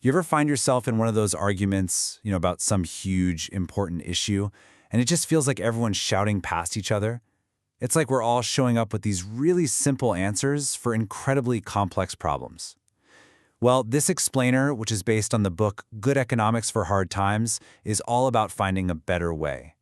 You ever find yourself in one of those arguments, about some huge, important issue, and it just feels like everyone's shouting past each other? It's like we're all showing up with these really simple answers for incredibly complex problems. Well, this explainer, which is based on the book Good Economics for Hard Times, is all about finding a way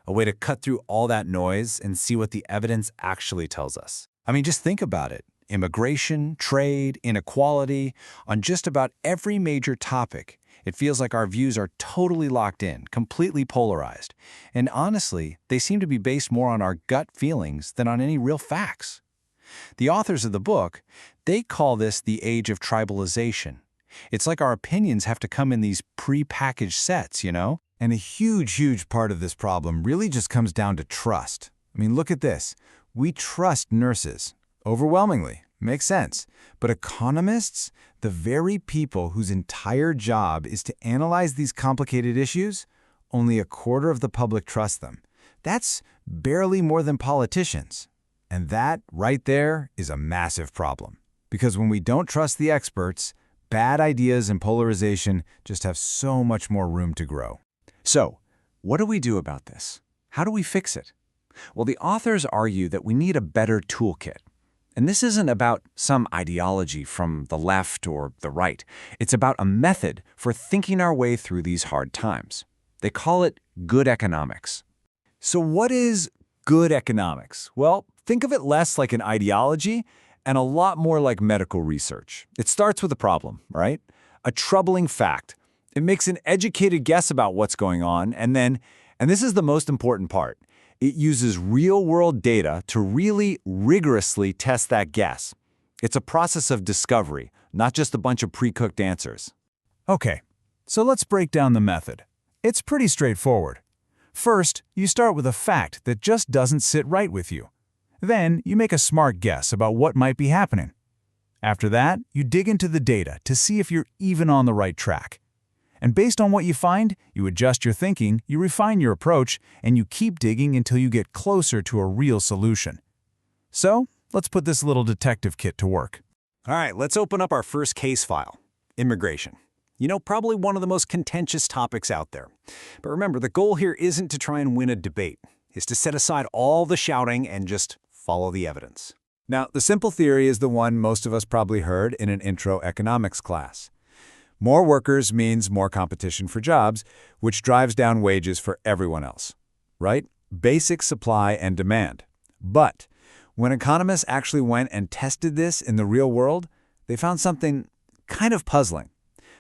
to cut through all that noise and see what the evidence actually tells us. I mean, just think about it. Immigration, trade, inequality, on just about every major topic. It feels like our views are totally locked in, completely polarized. And honestly, they seem to be based more on our gut feelings than on any real facts. The authors of the book, they call this the age of tribalization. It's like our opinions have to come in these pre-packaged sets, And a huge part of this problem really just comes down to trust. I mean, look at this. We trust nurses. Overwhelmingly. Makes sense. But economists, the very people whose entire job is to analyze these complicated issues, only a quarter of the public trust them. That's barely more than politicians. And that, right there, is a massive problem. Because when we don't trust the experts, bad ideas and polarization just have so much more room to grow. So, what do we do about this? How do we fix it? Well, the authors argue that we need a better toolkit. And this isn't about some ideology from the left or the right. It's about a method for thinking our way through these hard times. They call it good economics. So what is good economics? Well, think of it less like an ideology and a lot more like medical research. It starts with a problem, right? A troubling fact. It makes an educated guess about what's going on, and this is the most important part, it uses real-world data to really rigorously test that guess. It's a process of discovery, not just a bunch of pre-cooked answers. Okay, so let's break down the method. It's pretty straightforward. First, you start with a fact that just doesn't sit right with you. Then, you make a smart guess about what might be happening. After that, you dig into the data to see if you're even on the right track. And based on what you find, you adjust your thinking, you refine your approach, and you keep digging until you get closer to a real solution. So, let's put this little detective kit to work. All right, let's open up our first case file, immigration. Probably one of the most contentious topics out there. But remember, the goal here isn't to try and win a debate. It's to set aside all the shouting and just follow the evidence. Now, the simple theory is the one most of us probably heard in an intro economics class. More workers means more competition for jobs, which drives down wages for everyone else, right? Basic supply and demand. But when economists actually went and tested this in the real world, they found something kind of puzzling.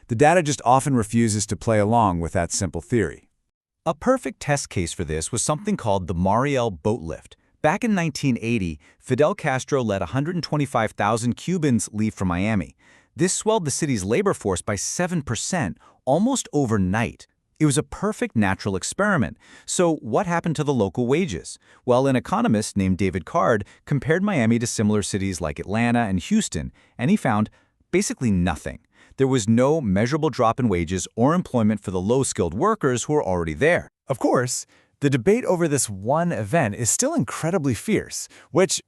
The data just often refuses to play along with that simple theory. A perfect test case for this was something called the Mariel boat lift. Back in 1980, Fidel Castro let 125,000 Cubans leave for Miami. This swelled the city's labor force by 7%, almost overnight. It was a perfect natural experiment. So what happened to the local wages? Well, an economist named David Card compared Miami to similar cities like Atlanta and Houston, and he found basically nothing. There was no measurable drop in wages or employment for the low-skilled workers who were already there. Of course, the debate over this one event is still incredibly fierce, which,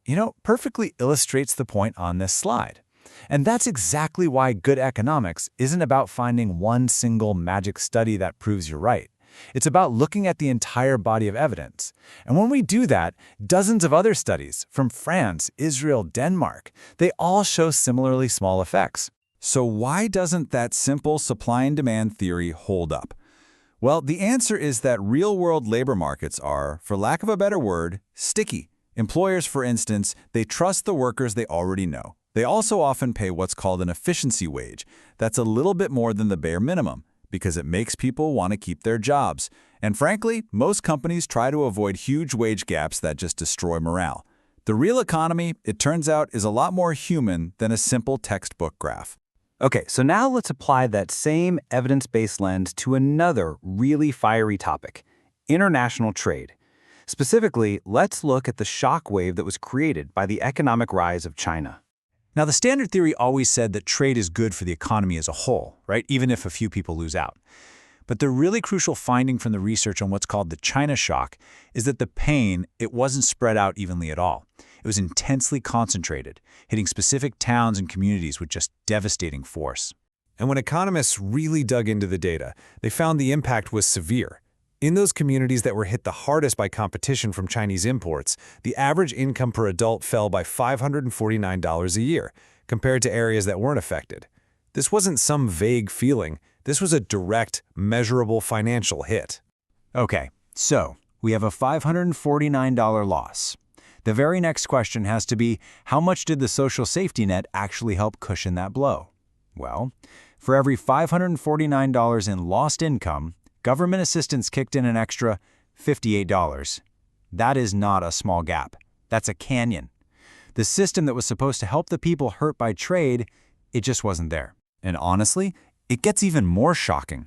perfectly illustrates the point on this slide. And that's exactly why good economics isn't about finding one single magic study that proves you're right. It's about looking at the entire body of evidence. And when we do that, dozens of other studies from France, Israel, Denmark, they all show similarly small effects. So why doesn't that simple supply and demand theory hold up? Well, the answer is that real-world labor markets are, for lack of a better word, sticky. Employers, for instance, they trust the workers they already know. They also often pay what's called an efficiency wage. That's a little bit more than the bare minimum, because it makes people want to keep their jobs. And frankly, most companies try to avoid huge wage gaps that just destroy morale. The real economy, it turns out, is a lot more human than a simple textbook graph. Okay, so now let's apply that same evidence-based lens to another really fiery topic, international trade. Specifically, let's look at the shockwave that was created by the economic rise of China. Now, the standard theory always said that trade is good for the economy as a whole, right? Even if a few people lose out. But the really crucial finding from the research on what's called the China shock is that the pain, it wasn't spread out evenly at all. It was intensely concentrated, hitting specific towns and communities with just devastating force. And when economists really dug into the data, they found the impact was severe. In those communities that were hit the hardest by competition from Chinese imports, the average income per adult fell by $549 a year, compared to areas that weren't affected. This wasn't some vague feeling. This was a direct, measurable financial hit. Okay, so we have a $549 loss. The very next question has to be, how much did the social safety net actually help cushion that blow? Well, for every $549 in lost income, government assistance kicked in an extra $58. That is not a small gap. That's a canyon. The system that was supposed to help the people hurt by trade, it just wasn't there. And honestly, it gets even more shocking.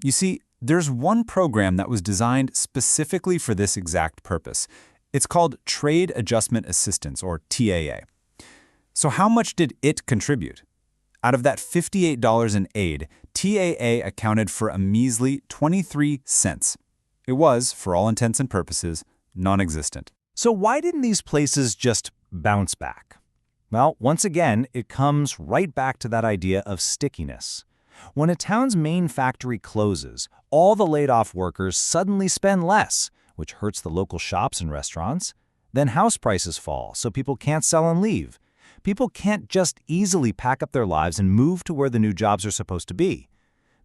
You see, there's one program that was designed specifically for this exact purpose. It's called Trade Adjustment Assistance, or TAA. So how much did it contribute? Out of that $58 in aid, TAA accounted for a measly 23 cents. It was, for all intents and purposes, non-existent. So why didn't these places just bounce back? Well, once again, it comes right back to that idea of stickiness. When a town's main factory closes, all the laid-off workers suddenly spend less, which hurts the local shops and restaurants. Then house prices fall, so people can't sell and leave. People can't just easily pack up their lives and move to where the new jobs are supposed to be.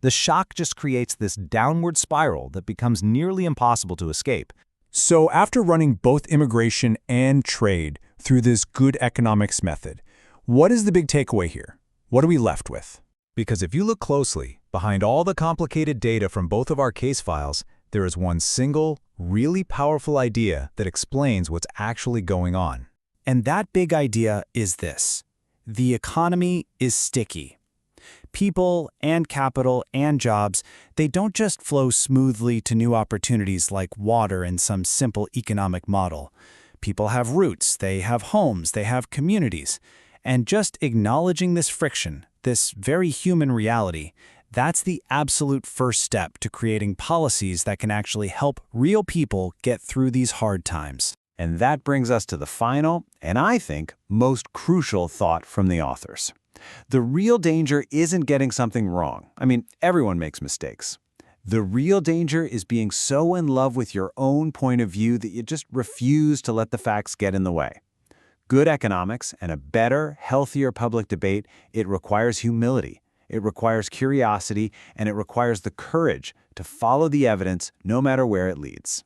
The shock just creates this downward spiral that becomes nearly impossible to escape. So after running both immigration and trade through this good economics method, what is the big takeaway here? What are we left with? Because if you look closely, behind all the complicated data from both of our case files, there is one single, really powerful idea that explains what's actually going on. And that big idea is this: the economy is sticky. People and capital and jobs, they don't just flow smoothly to new opportunities like water in some simple economic model. People have roots, they have homes, they have communities. And just acknowledging this friction, this very human reality, that's the absolute first step to creating policies that can actually help real people get through these hard times. And that brings us to the final, and I think, most crucial thought from the authors. The real danger isn't getting something wrong. I mean, everyone makes mistakes. The real danger is being so in love with your own point of view that you just refuse to let the facts get in the way. Good economics and a better, healthier public debate, it requires humility, it requires curiosity, and it requires the courage to follow the evidence no matter where it leads.